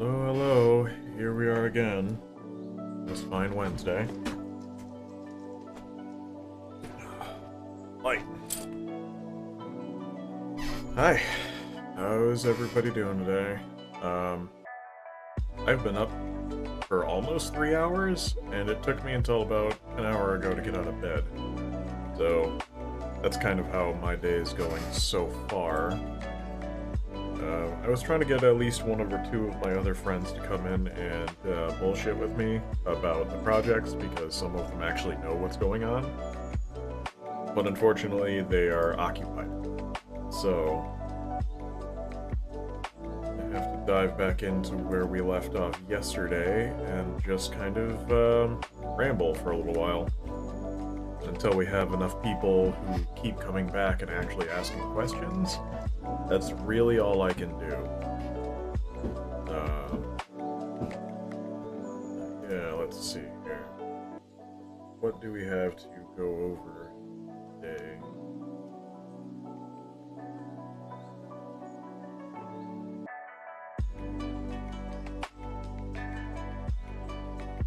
Hello, hello. Here we are again. This fine Wednesday. Light. Hi. How's everybody doing today? I've been up for almost 3 hours, and it took me until about an hour ago to get out of bed. So, that's kind of how my day is going so far. I was trying to get at least one or two of my other friends to come in and bullshit with me about the projects, because some of them actually know what's going on. But unfortunately, they are occupied. So, I have to dive back into where we left off yesterday and just kind of ramble for a little while. Until we have enough people who keep coming back and actually asking questions. That's really all I can do. Yeah, let's see here. What do we have to go over today?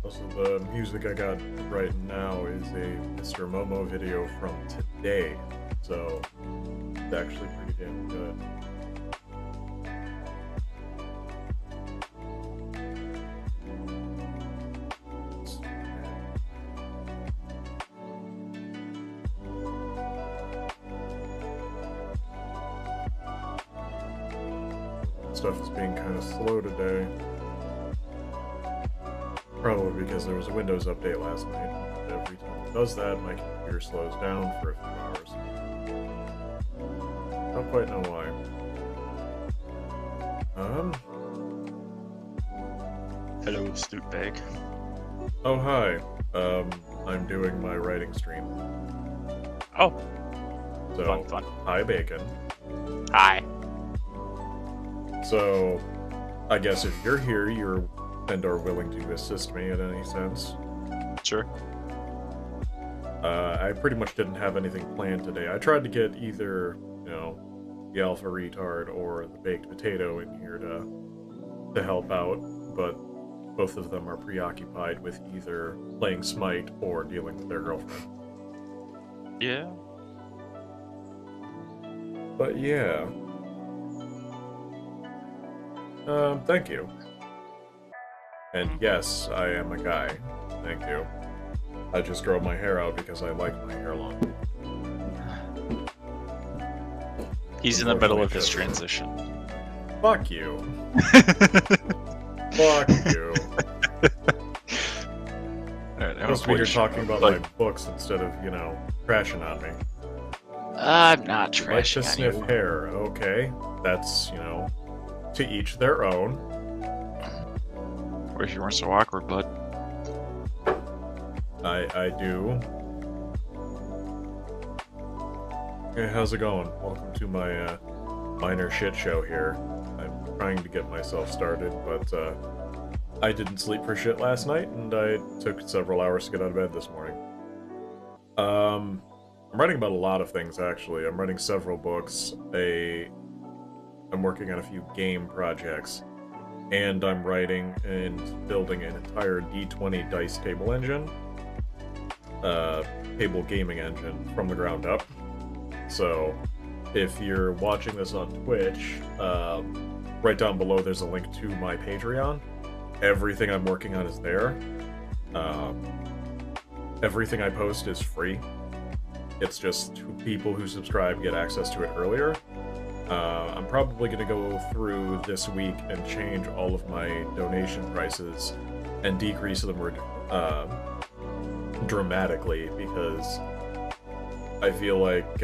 Also, the music I got right now is a Mr. Momo video from today, so it's actually pretty damn good. Stuff is being kind of slow today. Probably because there was a Windows update last night. Every time it does that, my computer slows down for a few hours. Don't quite know why. Hello, Snootbag. Oh, hi. I'm doing my writing stream. Oh, So, fun. hi, Bacon. Hi. So, I guess if you're here, you're and are willing to assist me in any sense. Sure. I pretty much didn't have anything planned today. I tried to get either, the Alpha Retard or the Baked Potato in here to help out, but both of them are preoccupied with either playing Smite or dealing with their girlfriend. Yeah. But yeah. Thank you. And yes, I am a guy. Thank you. I just grow my hair out because I like my hair long. He's in the middle of his transition. Fuck you. Fuck you. Alright, I'm supposed to be here talking about my books instead of, crashing on me. I'm not Like to trashing on sniff you. hair, okay. That's, to each their own. Wish you weren't so awkward, bud. I do. Hey, how's it going? Welcome to my minor shit show here. I'm trying to get myself started, but I didn't sleep for shit last night, and I took several hours to get out of bed this morning. I'm writing about a lot of things, actually. I'm writing several books. I'm working on a few game projects, and I'm writing and building an entire D20 dice table engine, table gaming engine from the ground up. So, if you're watching this on Twitch, right down below there's a link to my Patreon. Everything I'm working on is there. Everything I post is free. It's just people who subscribe get access to it earlier. I'm probably going to go through this week and change all of my donation prices and decrease them dramatically, because I feel like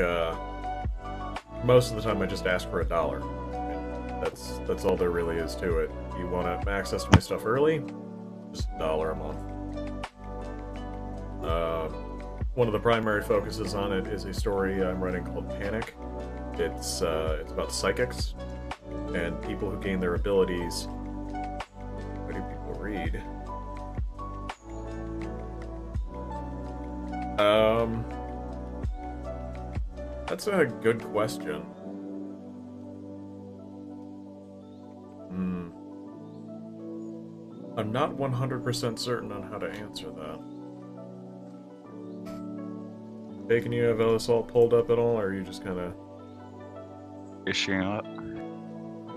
most of the time I just ask for $1. That's all there really is to it. If you want to access to my stuff early, just $1 a month. One of the primary focuses on it is a story I'm writing called Panic. It's about psychics and people who gain their abilities. What do people read? That's a good question. I'm not 100% certain on how to answer that. Bacon, you have Assault pulled up at all, or are you just kind of... Issuing up.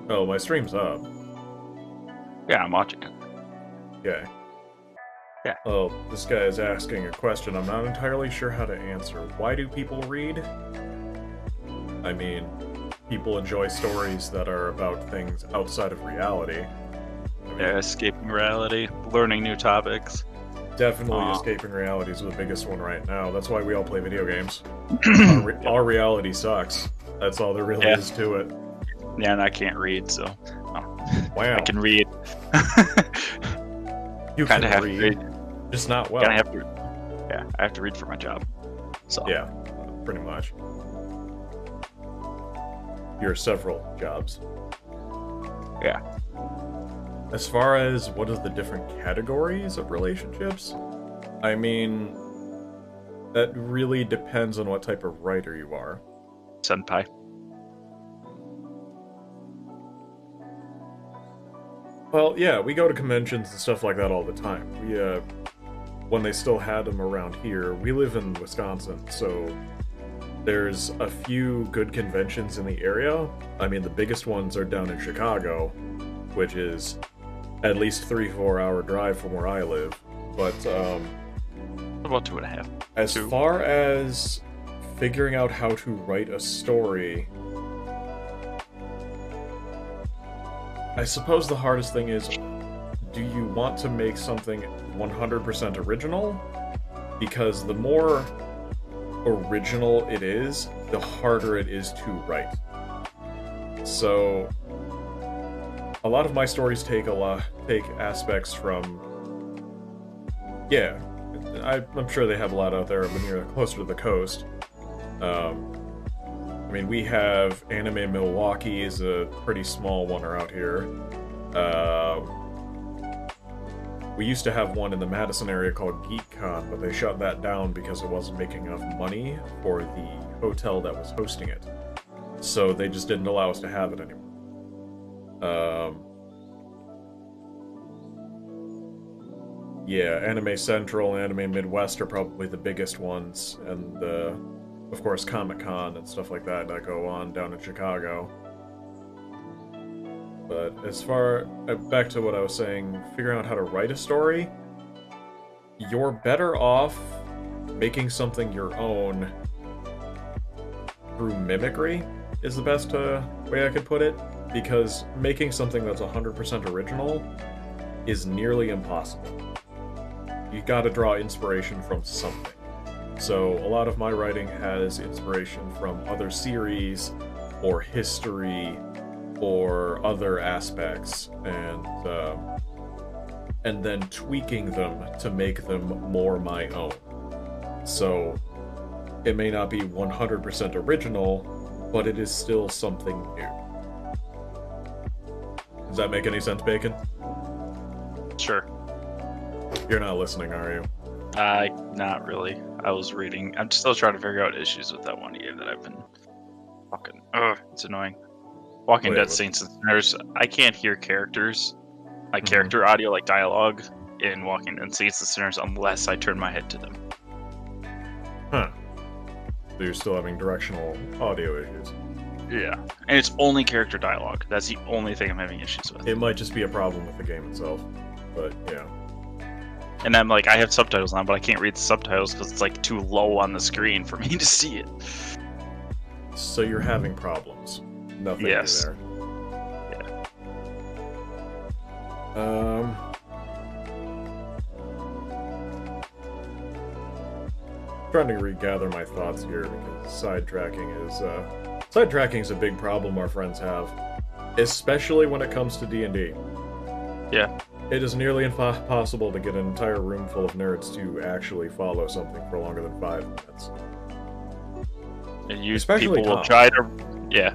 Oh, my stream's up. Yeah, I'm watching it. Okay. Yeah. Oh, this guy is asking a question I'm not entirely sure how to answer. Why do people read? I mean, people enjoy stories that are about things outside of reality. I mean, Yeah, escaping reality, learning new topics. definitely escaping reality is the biggest one right now. That's why we all play video games. Our reality sucks. That's all there really is to it. Yeah, and I can't read, so Wow. I can read. You kind of have read, to read. just not well. Kind of have to. Yeah, I have to read for my job. So yeah, pretty much. Your several jobs. Yeah. As far as what are the different categories of relationships, I mean, that really depends on what type of writer you are. Senpai. Well, yeah, we go to conventions and stuff like that all the time. We, when they still had them around here, we live in Wisconsin, so there's a few good conventions in the area. I mean, the biggest ones are down in Chicago, which is at least 3-4 hour drive from where I live. But, About 2.5. as far as figuring out how to write a story, I suppose the hardest thing is, do you want to make something 100% original? Because the more original it is, the harder it is to write. So, a lot of my stories take aspects from... Yeah, I'm sure they have a lot out there when you're closer to the coast. I mean, we have Anime Milwaukee is a pretty small one around here. We used to have one in the Madison area called GeekCon, but they shut that down because it wasn't making enough money for the hotel that was hosting it. So they just didn't allow us to have it anymore. Yeah, Anime Central and Anime Midwest are probably the biggest ones, and of course, Comic-Con and stuff like that go on down in Chicago. But as far... back to what I was saying, figuring out how to write a story, you're better off making something your own through mimicry, is the best way I could put it, because making something that's 100% original is nearly impossible. You gotta draw inspiration from something. So a lot of my writing has inspiration from other series, or history, or other aspects, and then tweaking them to make them more my own. So it may not be 100% original, but it is still something new. Does that make any sense, Bacon? Sure. You're not listening, are you? Not really. I was reading. I'm still trying to figure out issues with that one game that I've been fucking... Ugh, it's annoying. Walking Dead Saints and Sinners, I can't hear characters, like character audio, like dialogue, in Walking Dead Saints and Sinners unless I turn my head to them. Huh. So you're still having directional audio issues. Yeah. And it's only character dialogue. That's the only thing I'm having issues with. It might just be a problem with the game itself, but yeah. And I'm like, I have subtitles on, but I can't read the subtitles because it's like too low on the screen for me to see it. So you're having problems. Nothing new there. Yeah. Trying to regather my thoughts here because sidetracking is a big problem our friends have, especially when it comes to D&D. Yeah. It is nearly impossible to get an entire room full of nerds to actually follow something for longer than 5 minutes. And Especially people will Tom. try to, yeah.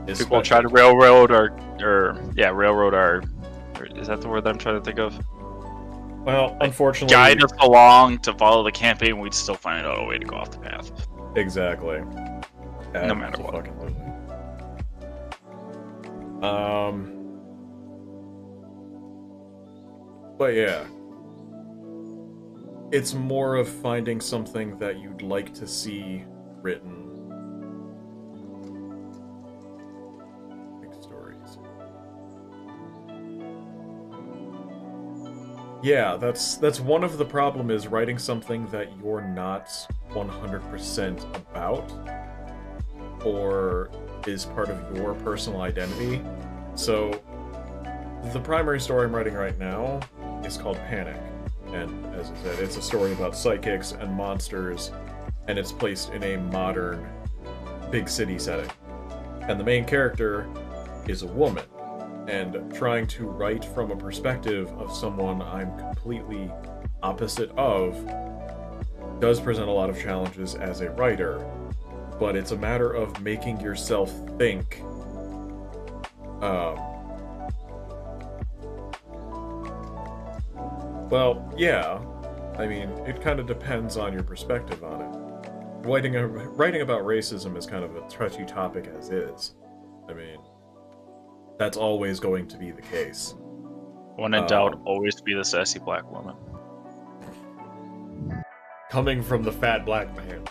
People will try to railroad railroad our, is that the word that I'm trying to think of? Well, unfortunately... Guide us along to follow the campaign, we'd still find out a way to go off the path. Exactly. No matter what. Absolutely. But yeah. It's more of finding something that you'd like to see written. Big stories. Yeah, that's one of the problem is writing something that you're not 100% about or is part of your personal identity. So the primary story I'm writing right now is called Panic. And as I said, it's a story about psychics and monsters, and it's placed in a modern big city setting. And the main character is a woman, and trying to write from a perspective of someone I'm completely opposite of does present a lot of challenges as a writer, but it's a matter of making yourself think. Well, yeah. I mean, it kind of depends on your perspective on it. Writing about racism is kind of a touchy topic as is. I mean, that's always going to be the case. When in doubt, always be the sassy black woman. Coming from the fat black man.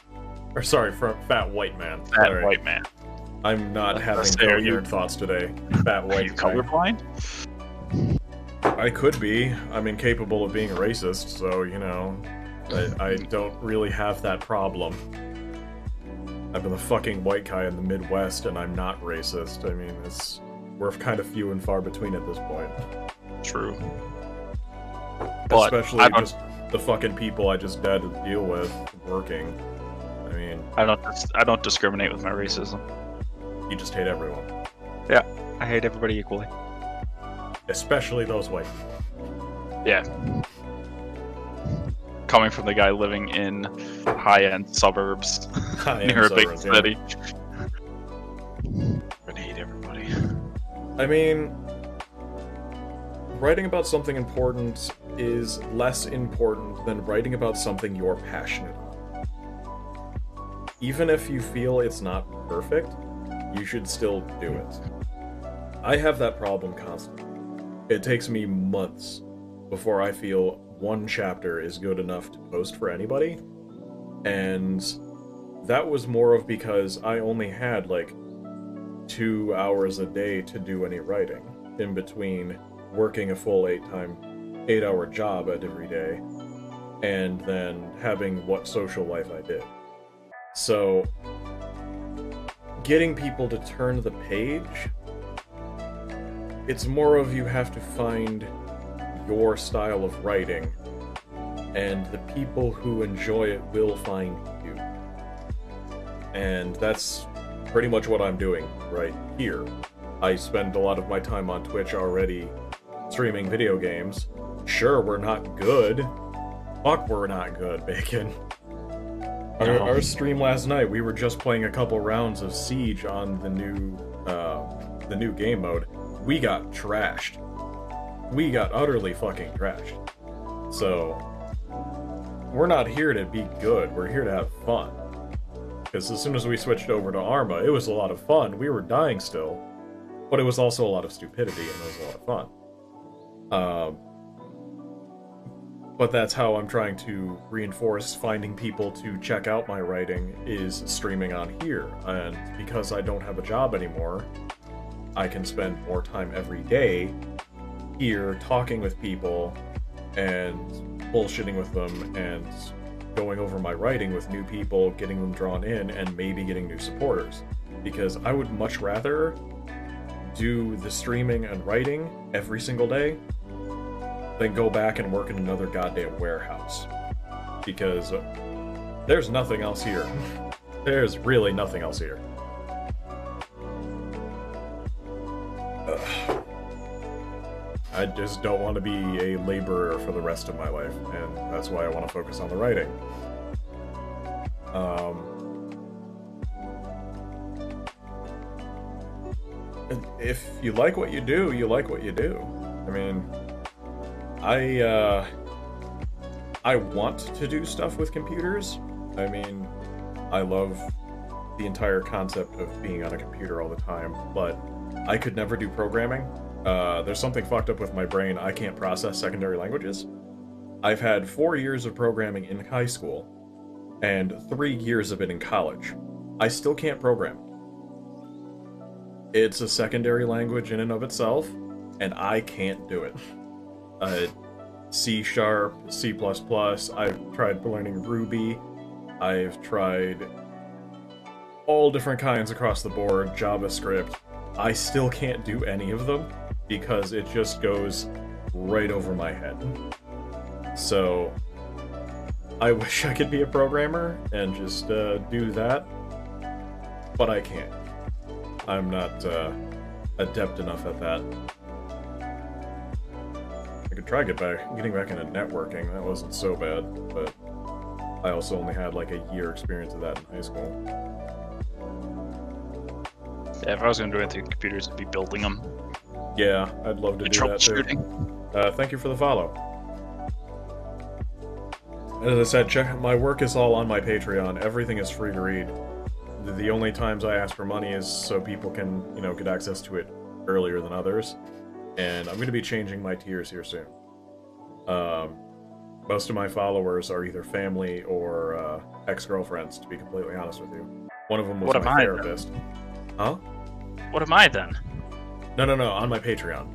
Or sorry, from fat white man. Fat Sorry. white man. I'm not having coherent thoughts today. Fat white. Are you colorblind? I could be. I'm incapable of being a racist, so, you know, I don't really have that problem. I've been the fucking white guy in the Midwest, and I'm not racist. I mean, we're kind of few and far between at this point. True. Especially just the fucking people I just had to deal with working. I mean, I don't discriminate with my racism. You just hate everyone. Yeah, I hate everybody equally. Especially those white people. Yeah. Coming from the guy living in high-end suburbs near a big city. I hate everybody. I mean, writing about something important is less important than writing about something you're passionate on. Even if you feel it's not perfect, you should still do it. I have that problem constantly. It takes me months before I feel one chapter is good enough to post for anybody, and that was more of because I only had like 2 hours a day to do any writing in between working a full 8-hour job at every day and then having what social life I did. So getting people to turn the page, it's more of you have to find your style of writing, and the people who enjoy it will find you. And that's pretty much what I'm doing right here. I spend a lot of my time on Twitch already streaming video games. Sure, we're not good. Fuck, we're not good, Bacon. Our stream last night, we were just playing a couple rounds of Siege on the new game mode. We got trashed. We got utterly fucking trashed. So, we're not here to be good, we're here to have fun. Because as soon as we switched over to Arma, it was a lot of fun. We were dying still, but it was also a lot of stupidity, and it was a lot of fun. But that's how I'm trying to reinforce finding people to check out my writing, is streaming on here. And because I don't have a job anymore, I can spend more time every day here talking with people and bullshitting with them and going over my writing with new people, getting them drawn in, and maybe getting new supporters. Because I would much rather do the streaming and writing every single day than go back and work in another goddamn warehouse. Because there's nothing else here. There's really nothing else here. I just don't want to be a laborer for the rest of my life, and that's why I want to focus on the writing. If you like what you do, you like what you do. I mean, I want to do stuff with computers. I mean, I love the entire concept of being on a computer all the time, but I could never do programming. There's something fucked up with my brain. I can't process secondary languages. I've had 4 years of programming in high school, and 3 years of it in college. I still can't program. It's a secondary language in and of itself, and I can't do it. C#, C++, I've tried learning Ruby, I've tried all different kinds across the board, JavaScript. I still can't do any of them because it just goes right over my head. So, I wish I could be a programmer and just do that, but I can't. I'm not adept enough at that. I could try getting back into networking. That wasn't so bad, but I also only had like a year experience of that in high school. Yeah, if I was going to do anything with computers, it'd be building them. Yeah, I'd love to do that too. Thank you for the follow. As I said, check my work is all on my Patreon. Everything is free to read. The only times I ask for money is so people can, get access to it earlier than others. And I'm going to be changing my tiers here soon. Most of my followers are either family or ex-girlfriends, to be completely honest with you. One of them was my therapist. Huh? What am I then? No, on my Patreon.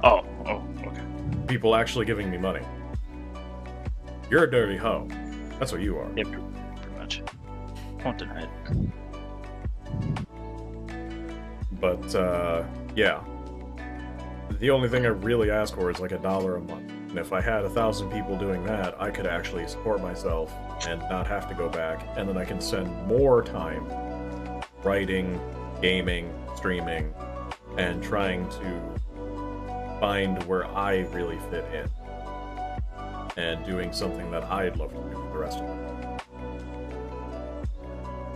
Oh, okay. People actually giving me money. You're a dirty hoe. That's what you are. Yeah, pretty much. Won't deny it. But, yeah. The only thing I really ask for is like $1 a month. And if I had 1,000 people doing that, I could actually support myself and not have to go back. And then I can spend more time writing, gaming, streaming, and trying to find where I really fit in. And doing something that I'd love to do for the rest of it.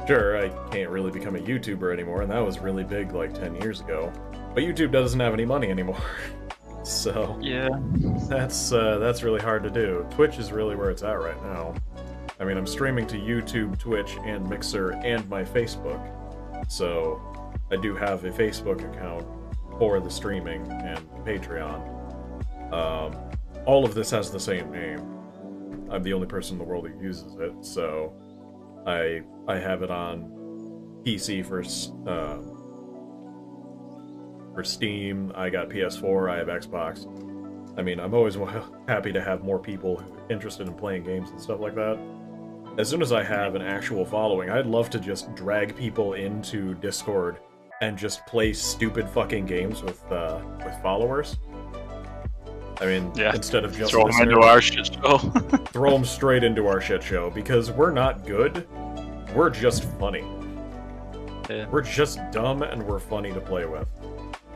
Sure, I can't really become a YouTuber anymore, and that was really big like 10 years ago. But YouTube doesn't have any money anymore. So yeah, that's really hard to do. Twitch is really where it's at right now. I mean, I'm streaming to YouTube, Twitch, and Mixer, and my Facebook. So I do have a Facebook account for the streaming and Patreon. All of this has the same name. I'm the only person in the world who uses it, so I have it on PC for Steam. I got PS4. I have Xbox. I mean, I'm always happy to have more people interested in playing games and stuff like that. As soon as I have an actual following, I'd love to just drag people into Discord and just play stupid fucking games with followers. I mean, yeah. Instead of just throw them into our shit show. Throw them straight into our shit show, because we're not good. We're just funny. Yeah. We're just dumb and we're funny to play with.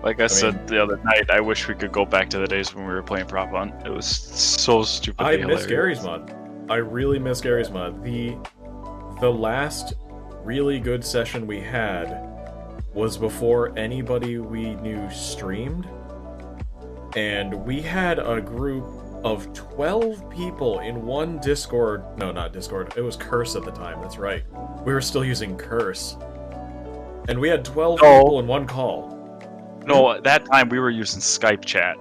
Like I said the other night, I wish we could go back to the days when we were playing Prop Hunt. It was so stupid. I miss Gary's Mod. I really miss Gary's Mod. The last really good session we had was before anybody we knew streamed. And we had a group of 12 people in one Discord. No, not Discord. It was Curse at the time. That's right. We were still using Curse. And we had 12 people in one call. No, at that time we were using Skype chat.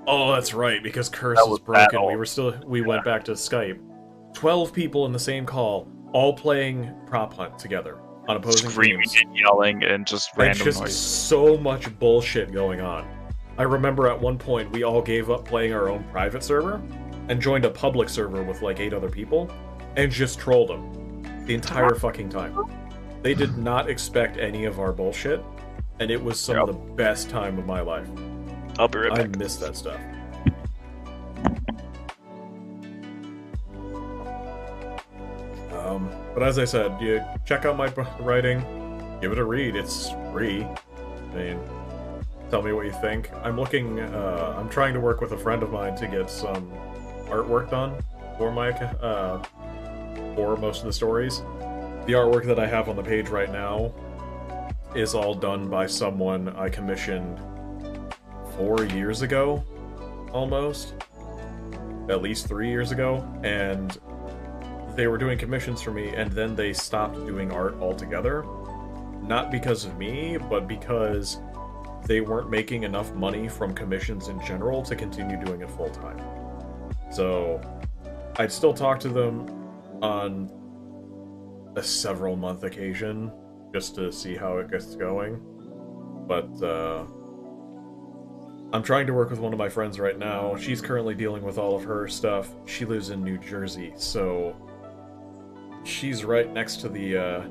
Oh, that's right, because Curse was broken. We went back to Skype. 12 people in the same call, all playing Prop Hunt together on opposing screaming teams. And yelling and just random just noise. So much bullshit going on. I remember at one point we all gave up playing our own private server and joined a public server with like 8 other people and just trolled them the entire fucking time. They did not expect any of our bullshit, and it was some of the best time of my life. I'll be right back. I miss that stuff. But as I said, you check out my writing, give it a read. It's free. I mean, tell me what you think. I'm trying to work with a friend of mine to get some artwork done for for most of the stories. The artwork that I have on the page right now is all done by someone I commissioned 4 years ago, almost. At least 3 years ago, and they were doing commissions for me, and then they stopped doing art altogether. Not because of me, but because they weren't making enough money from commissions in general to continue doing it full time. So I'd still talk to them on a several month occasion just to see how it gets going. But I'm trying to work with one of my friends right now. She's currently dealing with all of her stuff. She lives in New Jersey, so she's right next to the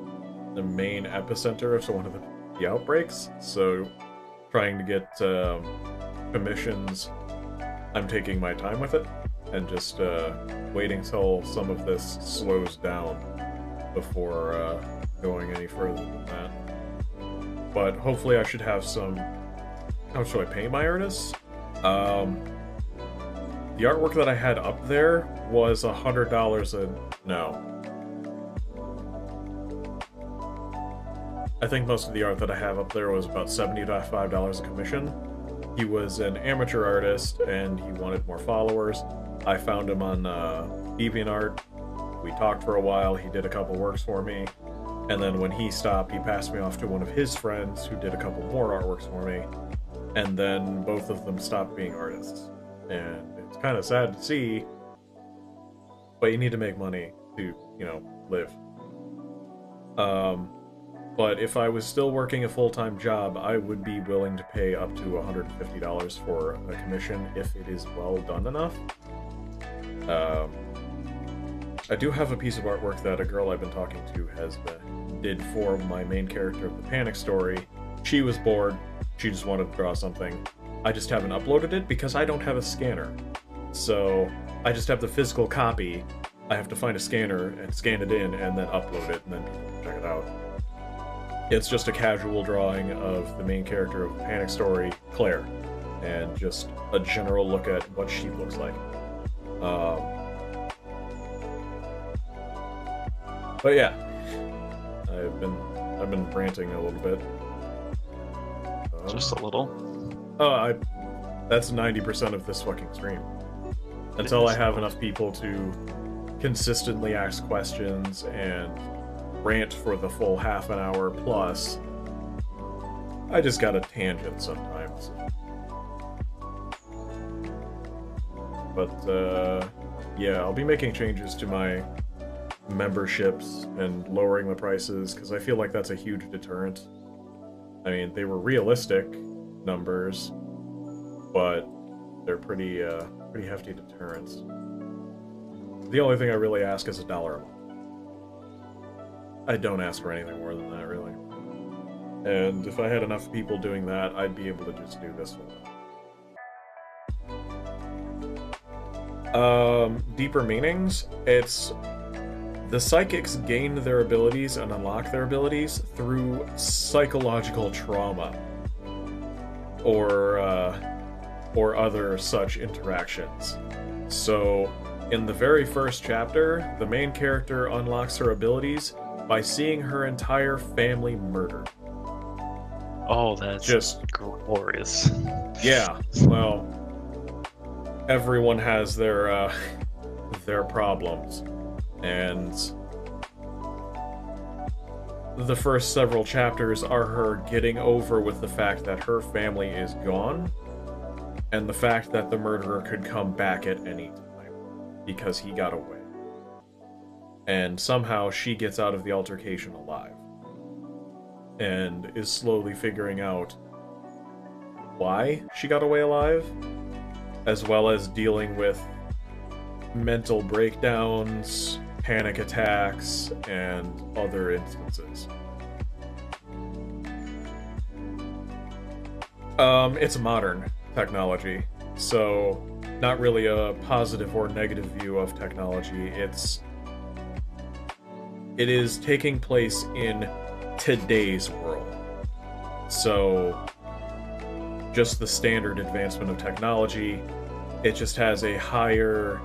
main epicenter of one of the outbreaks. So trying to get commissions, I'm taking my time with it and just waiting till some of this slows down before going any further than that. But hopefully I should have some... How should I pay my artists? The artwork that I had up there was $100 a... No. I think most of the art that I have up there was about $75 a commission. He was an amateur artist, and he wanted more followers. I found him on DeviantArt. We talked for a while, he did a couple works for me. And then when he stopped, he passed me off to one of his friends who did a couple more artworks for me. And then both of them stopped being artists. And it's kind of sad to see, but you need to make money to, you know, live. But if I was still working a full-time job, I would be willing to pay up to $150 for a commission if it is well done enough. I do have a piece of artwork that a girl I've been talking to did for my main character of the Panic story. She was bored. She just wanted to draw something. I just haven't uploaded it because I don't have a scanner. So I just have the physical copy. I have to find a scanner and scan it in and then upload it and then people can check it out. It's just a casual drawing of the main character of the Panic story, Claire, and just a general look at what she looks like. But yeah, I've been ranting a little bit. Just a little. That's 90% of this fucking stream. Until I have enough people to consistently ask questions and rant for the full half an hour plus, I just got a tangent sometimes. But yeah, I'll be making changes to my memberships and lowering the prices because I feel like that's a huge deterrent. I mean, they were realistic numbers, but they're pretty hefty deterrents. The only thing I really ask is $1 a month. I don't ask for anything more than that, really. And if I had enough people doing that, I'd be able to just do this one. Deeper meanings, it's... The psychics gain their abilities and unlock their abilities through psychological trauma. Or other such interactions. So, in the very first chapter, the main character unlocks her abilities by seeing her entire family murdered. Oh, that's just glorious. Yeah, well, everyone has their problems, and the first several chapters are her getting over with the fact that her family is gone, and the fact that the murderer could come back at any time, because he got away. And somehow she gets out of the altercation alive, and is slowly figuring out why she got away alive, as well as dealing with mental breakdowns, panic attacks, and other instances. It's modern technology, so not really a positive or negative view of technology. It is taking place in today's world. So just the standard advancement of technology, it just has a higher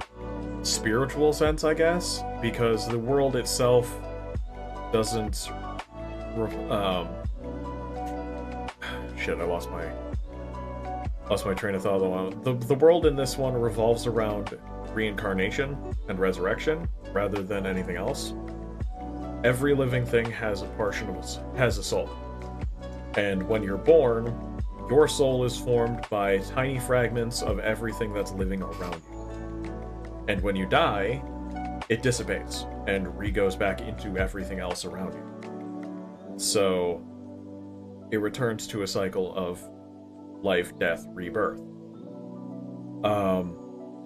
spiritual sense, I guess, because the world itself doesn't shit, I lost my train of thought though. The world in this one revolves around reincarnation and resurrection rather than anything else. Every living thing has a portion of has a soul. And when you're born, your soul is formed by tiny fragments of everything that's living around you. And when you die, it dissipates and re-goes back into everything else around you. So it returns to a cycle of life, death, rebirth.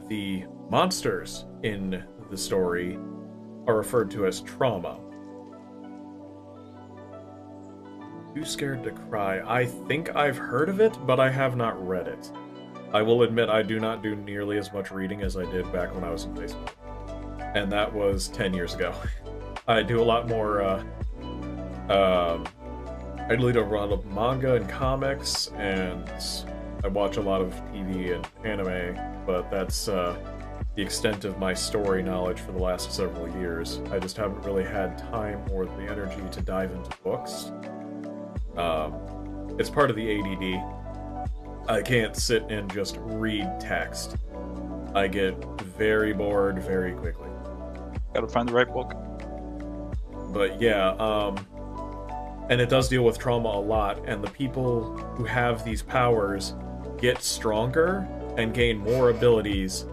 The monsters in the story are referred to as trauma. Too Scared to Cry. I think I've heard of it, but I have not read it. I will admit I do not do nearly as much reading as I did back when I was in high school. And that was 10 years ago. I do a lot more, I read a lot of manga and comics, and I watch a lot of TV and anime, but that's the extent of my story knowledge for the last several years. I just haven't really had time or the energy to dive into books. It's part of the ADD. I can't sit and just read text. I get very bored very quickly. Gotta find the right book. But yeah, and it does deal with trauma a lot, and the people who have these powers get stronger and gain more abilities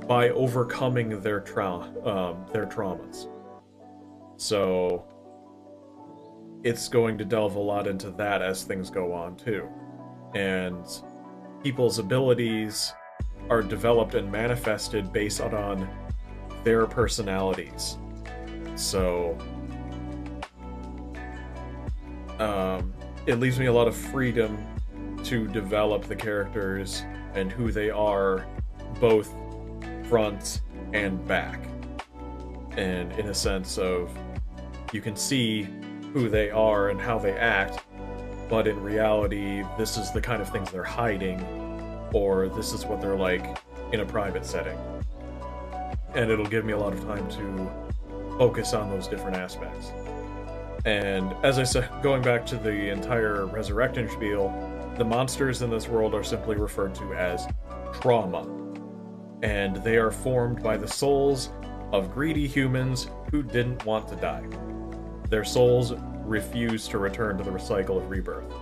by overcoming their traumas. So it's going to delve a lot into that as things go on too. And people's abilities are developed and manifested based on their personalities. So it leaves me a lot of freedom to develop the characters and who they are, both front and back. And in a sense of, you can see who they are and how they act, but in reality, this is the kind of things they're hiding, or this is what they're like in a private setting. And it'll give me a lot of time to focus on those different aspects. And as I said, going back to the entire resurrecting spiel, the monsters in this world are simply referred to as trauma. And they are formed by the souls of greedy humans who didn't want to die. Their souls refuse to return to the cycle of rebirth,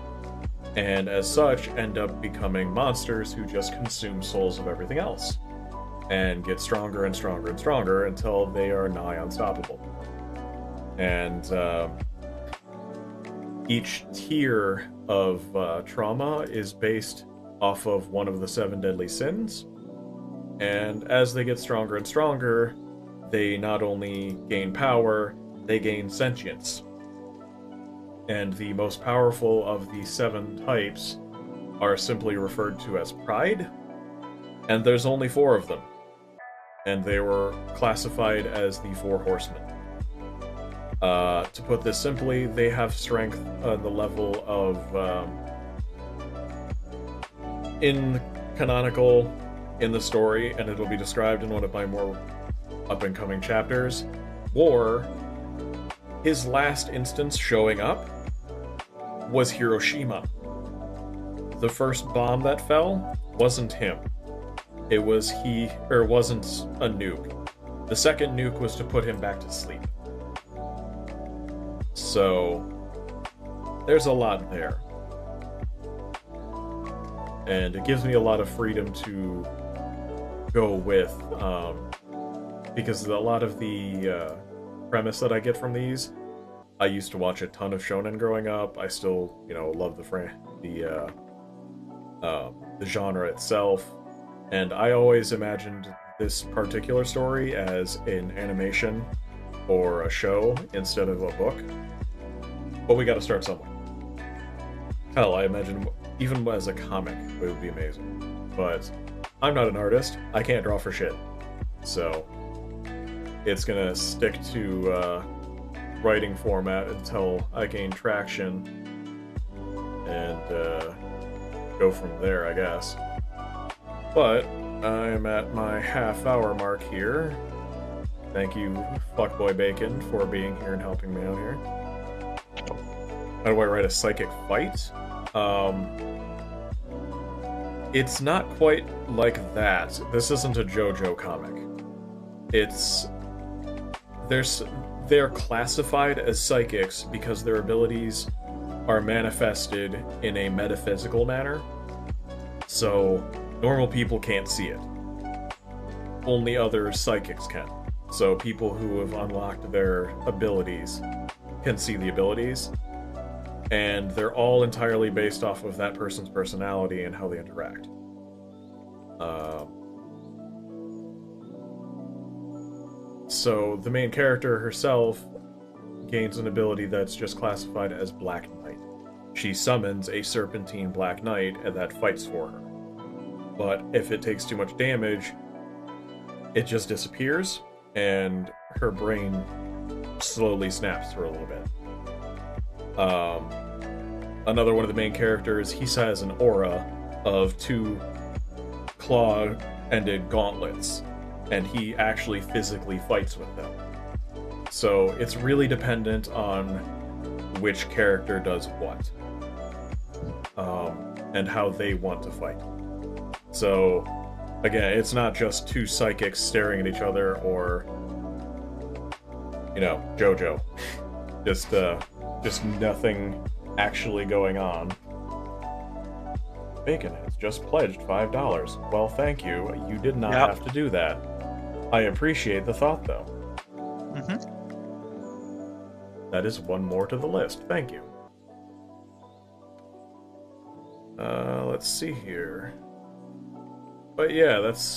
and as such end up becoming monsters who just consume souls of everything else, and get stronger and stronger and stronger until they are nigh unstoppable. And each tier of trauma is based off of one of the 7 deadly sins, and as they get stronger and stronger, they not only gain power, they gain sentience. And the most powerful of the 7 types are simply referred to as Pride, and there's only 4 of them. And they were classified as the 4 Horsemen. To put this simply, they have strength on the level of, in canonical, in the story, and it'll be described in one of my more up-and-coming chapters, War, his last instance showing up was Hiroshima. The first bomb that fell wasn't him. It was wasn't a nuke. The second nuke was to put him back to sleep. So there's a lot there. And it gives me a lot of freedom to go with, because a lot of the premise that I get from these, I used to watch a ton of shonen growing up. I still, love the genre itself, and I always imagined this particular story as an animation or a show instead of a book. But we got to start somewhere. Hell, I imagine even as a comic, it would be amazing. But I'm not an artist. I can't draw for shit. So it's gonna stick to writing format until I gain traction and go from there, I guess. But I'm at my half-hour mark here. Thank you, Fuckboy Bacon, for being here and helping me out here. How do I write a psychic fight? It's not quite like that. This isn't a JoJo comic. They're classified as psychics because their abilities are manifested in a metaphysical manner, so normal people can't see it. Only other psychics can. So people who have unlocked their abilities can see the abilities, and they're all entirely based off of that person's personality and how they interact. So the main character herself gains an ability that's just classified as Black Knight. She summons a serpentine Black Knight, and that fights for her. But if it takes too much damage, it just disappears, and her brain slowly snaps for a little bit. Another one of the main characters, he has an aura of 2 claw-ended gauntlets, and he actually physically fights with them. So it's really dependent on which character does what, and how they want to fight. So, again, it's not just 2 psychics staring at each other, or, you know, JoJo. Just nothing actually going on. Bacon has just pledged $5. Well, thank you. You did not have to do that. I appreciate the thought, though. Mm-hmm. That is one more to the list. Thank you. Let's see here. But yeah, that's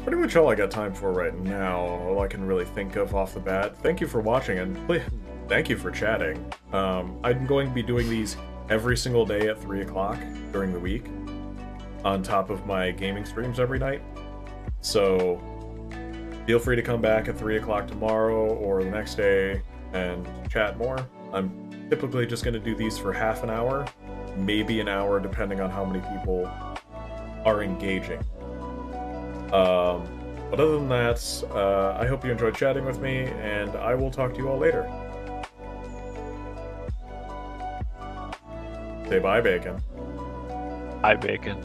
pretty much all I got time for right now. All I can really think of off the bat. Thank you for watching, and please, thank you for chatting. I'm going to be doing these every single day at 3 o'clock during the week, on top of my gaming streams every night. So feel free to come back at 3 o'clock tomorrow or the next day and chat more. I'm typically just going to do these for half an hour, maybe an hour, depending on how many people are engaging. But other than that, I hope you enjoyed chatting with me, and I will talk to you all later. Say bye, Bacon. Bye, Bacon.